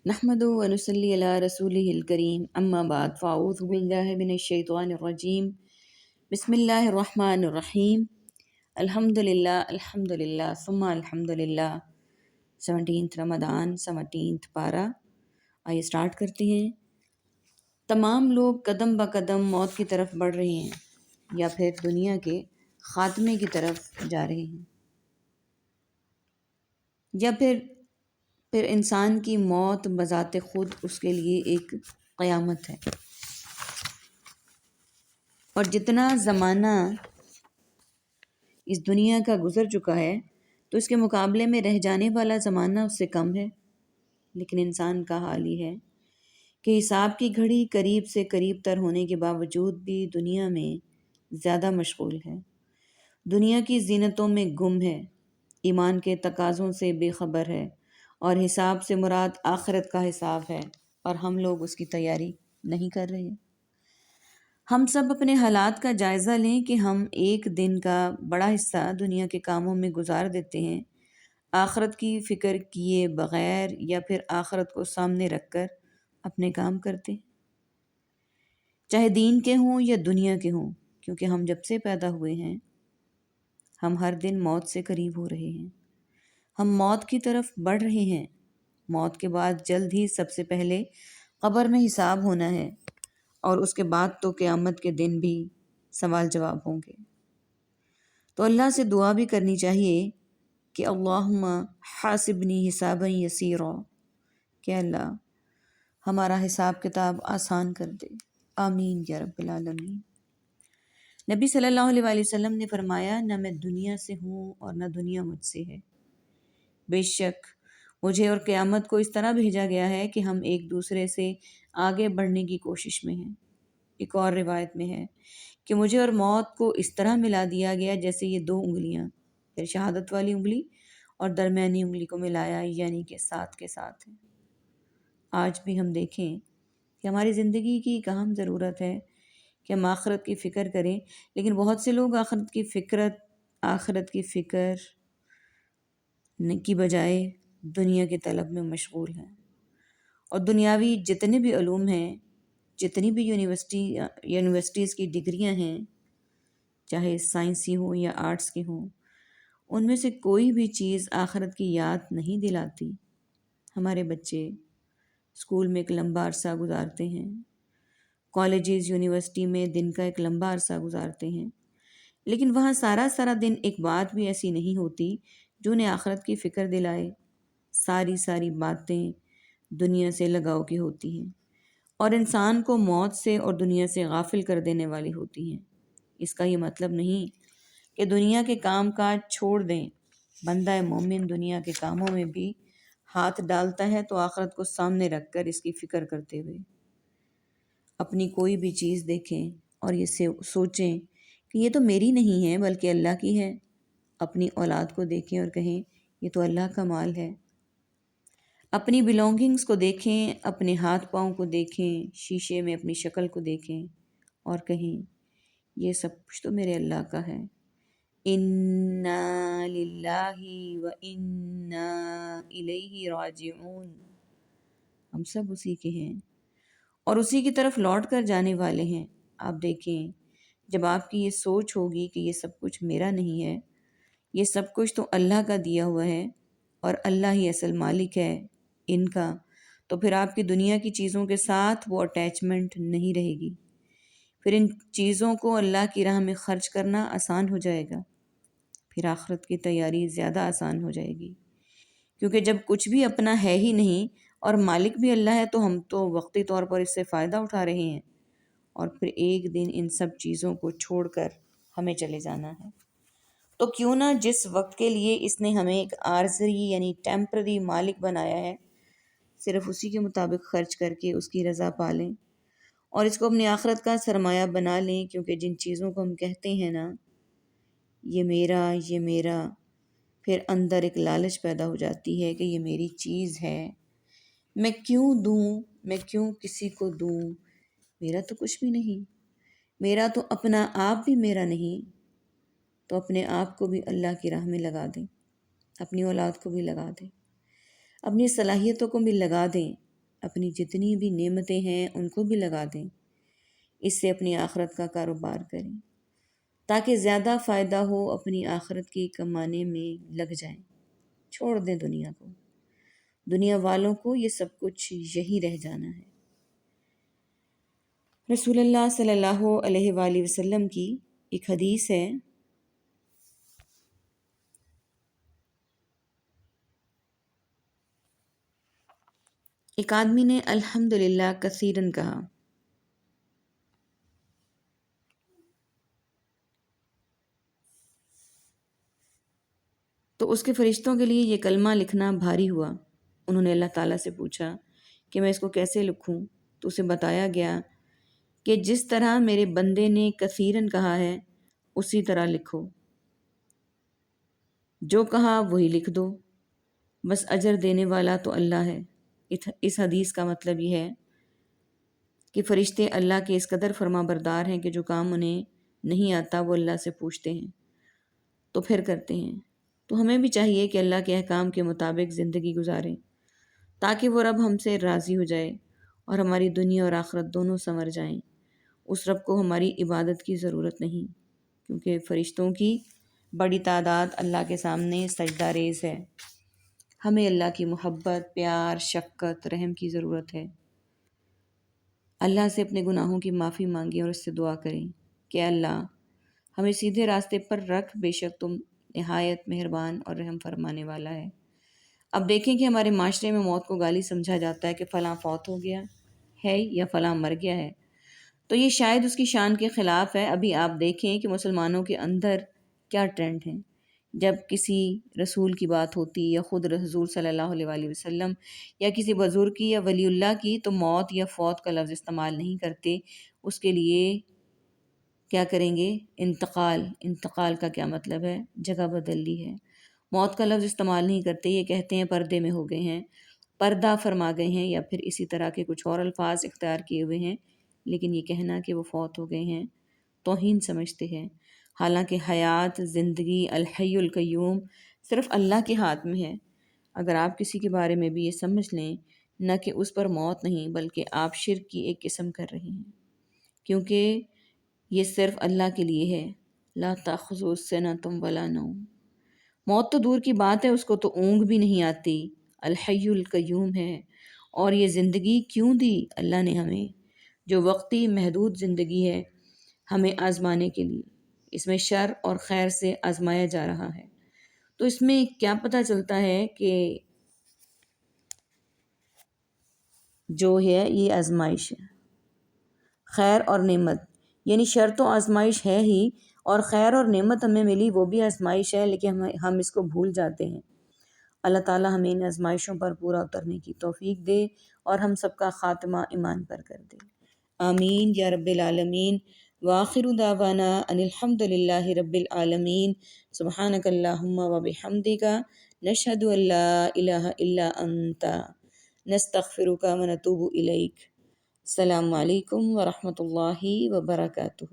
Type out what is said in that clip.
نحمده ونصلي على رسوله الكريم اما بعد فاعوذ بالله من الشیطان الرجیم بسم اللہ الرحمن الرحیم الحمد للہ ثم الحمد للہ 17 رمضان 17 پارہ. آئیے سٹارٹ کرتے ہیں. تمام لوگ قدم با قدم موت کی طرف بڑھ رہے ہیں یا پھر دنیا کے خاتمے کی طرف جا رہے ہیں، یا پھر انسان کی موت بذات خود اس کے لیے ایک قیامت ہے. اور جتنا زمانہ اس دنیا کا گزر چکا ہے تو اس کے مقابلے میں رہ جانے والا زمانہ اس سے کم ہے. لیکن انسان کا حال یہ ہے کہ حساب کی گھڑی قریب سے قریب تر ہونے کے باوجود بھی دنیا میں زیادہ مشغول ہے، دنیا کی زینتوں میں گم ہے، ایمان کے تقاضوں سے بے خبر ہے، اور حساب سے مراد آخرت کا حساب ہے، اور ہم لوگ اس کی تیاری نہیں کر رہے. ہم سب اپنے حالات کا جائزہ لیں کہ ہم ایک دن کا بڑا حصہ دنیا کے کاموں میں گزار دیتے ہیں، آخرت کی فکر کیے بغیر یا پھر آخرت کو سامنے رکھ کر اپنے کام کرتے ہیں، چاہے دین کے ہوں یا دنیا کے ہوں. کیونکہ ہم جب سے پیدا ہوئے ہیں ہم ہر دن موت سے قریب ہو رہے ہیں، ہم موت کی طرف بڑھ رہے ہیں. موت کے بعد جلد ہی سب سے پہلے قبر میں حساب ہونا ہے، اور اس کے بعد تو قیامت کے دن بھی سوال جواب ہوں گے. تو اللہ سے دعا بھی کرنی چاہیے کہ اللہم حاسبنی حسابا یسیرا، کہ اللہ ہمارا حساب کتاب آسان کر دے. آمین یا رب العالمین. نبی صلی اللہ علیہ وآلہ وسلم نے فرمایا، نہ میں دنیا سے ہوں اور نہ دنیا مجھ سے ہے. بے شک مجھے اور قیامت کو اس طرح بھیجا گیا ہے کہ ہم ایک دوسرے سے آگے بڑھنے کی کوشش میں ہیں. ایک اور روایت میں ہے کہ مجھے اور موت کو اس طرح ملا دیا گیا جیسے یہ دو انگلیاں، پھر شہادت والی انگلی اور درمیانی انگلی کو ملایا، یعنی کہ ساتھ کے ساتھ ہیں. آج بھی ہم دیکھیں کہ ہماری زندگی کی ایک اہم ضرورت ہے کہ ہم آخرت کی فکر کریں، لیکن بہت سے لوگ آخرت کی فکر کی بجائے دنیا کی طلب میں مشغول ہیں. اور دنیاوی جتنے بھی علوم ہیں، جتنی بھی یونیورسٹیز کی ڈگریاں ہیں، چاہے سائنسی ہوں یا آرٹس کی ہوں، ان میں سے کوئی بھی چیز آخرت کی یاد نہیں دلاتی. ہمارے بچے اسکول میں ایک لمبا عرصہ گزارتے ہیں، کالجز یونیورسٹی میں دن کا ایک لمبا عرصہ گزارتے ہیں، لیکن وہاں سارا دن ایک بات بھی ایسی نہیں ہوتی جو انہیں آخرت کی فکر دلائے. ساری باتیں دنیا سے لگاؤ کی ہوتی ہیں اور انسان کو موت سے اور دنیا سے غافل کر دینے والی ہوتی ہیں. اس کا یہ مطلب نہیں کہ دنیا کے کام کاج چھوڑ دیں. بندہ مومن دنیا کے کاموں میں بھی ہاتھ ڈالتا ہے تو آخرت کو سامنے رکھ کر اس کی فکر کرتے ہوئے. اپنی کوئی بھی چیز دیکھیں اور یہ سوچیں کہ یہ تو میری نہیں ہے بلکہ اللہ کی ہے. اپنی اولاد کو دیکھیں اور کہیں یہ تو اللہ کا مال ہے. اپنی بیلونگنگز کو دیکھیں، اپنے ہاتھ پاؤں کو دیکھیں، شیشے میں اپنی شکل کو دیکھیں اور کہیں یہ سب کچھ تو میرے اللہ کا ہے. انا للہ و انا الیہ راجعون. ہم سب اسی کے ہیں اور اسی کی طرف لوٹ کر جانے والے ہیں. آپ دیکھیں جب آپ کی یہ سوچ ہوگی کہ یہ سب کچھ میرا نہیں ہے، یہ سب کچھ تو اللہ کا دیا ہوا ہے اور اللہ ہی اصل مالک ہے ان کا، تو پھر آپ کی دنیا کی چیزوں کے ساتھ وہ اٹیچمنٹ نہیں رہے گی. پھر ان چیزوں کو اللہ کی راہ میں خرچ کرنا آسان ہو جائے گا. پھر آخرت کی تیاری زیادہ آسان ہو جائے گی، کیونکہ جب کچھ بھی اپنا ہے ہی نہیں اور مالک بھی اللہ ہے تو ہم تو وقتی طور پر اس سے فائدہ اٹھا رہے ہیں، اور پھر ایک دن ان سب چیزوں کو چھوڑ کر ہمیں چلے جانا ہے. تو کیوں نہ جس وقت کے لیے اس نے ہمیں ایک عارضی یعنی ٹیمپرری مالک بنایا ہے، صرف اسی کے مطابق خرچ کر کے اس کی رضا پالیں اور اس کو اپنی آخرت کا سرمایہ بنا لیں. کیونکہ جن چیزوں کو ہم کہتے ہیں نا یہ میرا، پھر اندر ایک لالچ پیدا ہو جاتی ہے کہ یہ میری چیز ہے، میں کیوں دوں، میں کیوں کسی کو دوں، میرا تو کچھ بھی نہیں، میرا تو اپنا آپ بھی میرا نہیں. تو اپنے آپ کو بھی اللہ کی راہ میں لگا دیں، اپنی اولاد کو بھی لگا دیں، اپنی صلاحیتوں کو بھی لگا دیں. اپنی جتنی بھی نعمتیں ہیں ان کو بھی لگا دیں، اس سے اپنی آخرت کا کاروبار کریں تاکہ زیادہ فائدہ ہو، اپنی آخرت کی کمانے میں لگ جائیں، چھوڑ دیں دنیا کو، دنیا والوں کو یہ سب کچھ یہی رہ جانا ہے۔ رسول اللہ صلی اللہ علیہ وآلہ وسلم کی ایک حدیث ہے، ایک آدمی نے الحمدللہ کثیرن کہا تو اس کے فرشتوں کے لیے یہ کلمہ لکھنا بھاری ہوا۔ انہوں نے اللہ تعالیٰ سے پوچھا کہ میں اس کو کیسے لکھوں، تو اسے بتایا گیا کہ جس طرح میرے بندے نے کثیرن کہا ہے اسی طرح لکھو، جو کہا وہی لکھ دو، بس اجر دینے والا تو اللہ ہے۔ اس حدیث کا مطلب یہ ہے کہ فرشتے اللہ کے اس قدر فرما بردار ہیں کہ جو کام انہیں نہیں آتا وہ اللہ سے پوچھتے ہیں تو پھر کرتے ہیں۔ تو ہمیں بھی چاہیے کہ اللہ کے احکام کے مطابق زندگی گزاریں تاکہ وہ رب ہم سے راضی ہو جائے اور ہماری دنیا اور آخرت دونوں سنور جائیں۔ اس رب کو ہماری عبادت کی ضرورت نہیں، کیونکہ فرشتوں کی بڑی تعداد اللہ کے سامنے سجدہ ریز ہے۔ ہمیں اللہ کی محبت، پیار، شفقت، رحم کی ضرورت ہے۔ اللہ سے اپنے گناہوں کی معافی مانگیں اور اس سے دعا کریں کہ اللہ ہمیں سیدھے راستے پر رکھ، بے شک تم نہایت مہربان اور رحم فرمانے والا ہے۔ اب دیکھیں کہ ہمارے معاشرے میں موت کو گالی سمجھا جاتا ہے کہ فلاں فوت ہو گیا ہے یا فلاں مر گیا ہے، تو یہ شاید اس کی شان کے خلاف ہے۔ ابھی آپ دیکھیں کہ مسلمانوں کے اندر کیا ٹرینڈ ہے، جب کسی رسول کی بات ہوتی یا خود حضور صلی اللہ علیہ وآلہ وسلم یا کسی بزرگ کی یا ولی اللہ کی، تو موت یا فوت کا لفظ استعمال نہیں کرتے، اس کے لیے کیا کریں گے؟ انتقال۔ انتقال کا کیا مطلب ہے؟ جگہ بدل لی ہے۔ موت کا لفظ استعمال نہیں کرتے، یہ کہتے ہیں پردے میں ہو گئے ہیں، پردہ فرما گئے ہیں، یا پھر اسی طرح کے کچھ اور الفاظ اختیار کیے ہوئے ہیں، لیکن یہ کہنا کہ وہ فوت ہو گئے ہیں توہین سمجھتے ہیں۔ حالانکہ حیات، زندگی، الحی القیوم صرف اللہ کے ہاتھ میں ہے۔ اگر آپ کسی کے بارے میں بھی یہ سمجھ لیں نہ کہ اس پر موت نہیں بلکہ آپ شرک کی ایک قسم کر رہے ہیں، کیونکہ یہ صرف اللہ کے لیے ہے۔ لا تأخذہ سنۃ ولا نوم، موت تو دور کی بات ہے، اس کو تو اونگ بھی نہیں آتی، الحی القیوم ہے۔ اور یہ زندگی کیوں دی اللہ نے ہمیں؟ جو وقتی محدود زندگی ہے، ہمیں آزمانے کے لیے، اس میں شر اور خیر سے آزمایا جا رہا ہے۔ تو اس میں کیا پتہ چلتا ہے کہ جو ہے یہ آزمائش ہے، خیر اور نعمت، یعنی شر تو آزمائش ہے ہی، اور خیر اور نعمت ہمیں ملی وہ بھی آزمائش ہے، لیکن ہم اس کو بھول جاتے ہیں۔ اللہ تعالی ہمیں ان آزمائشوں پر پورا اترنے کی توفیق دے اور ہم سب کا خاتمہ ایمان پر کر دے، آمین یا رب العالمین۔ وآخر دعوانا ان الحمد للہ رب العالمین۔ سبحانک اللہم و بحمدک، نشہد ان لا الہ الا انت، نستغفرک و نتوب الیک۔ السلام علیکم ورحمۃ اللہ وبرکاتہ۔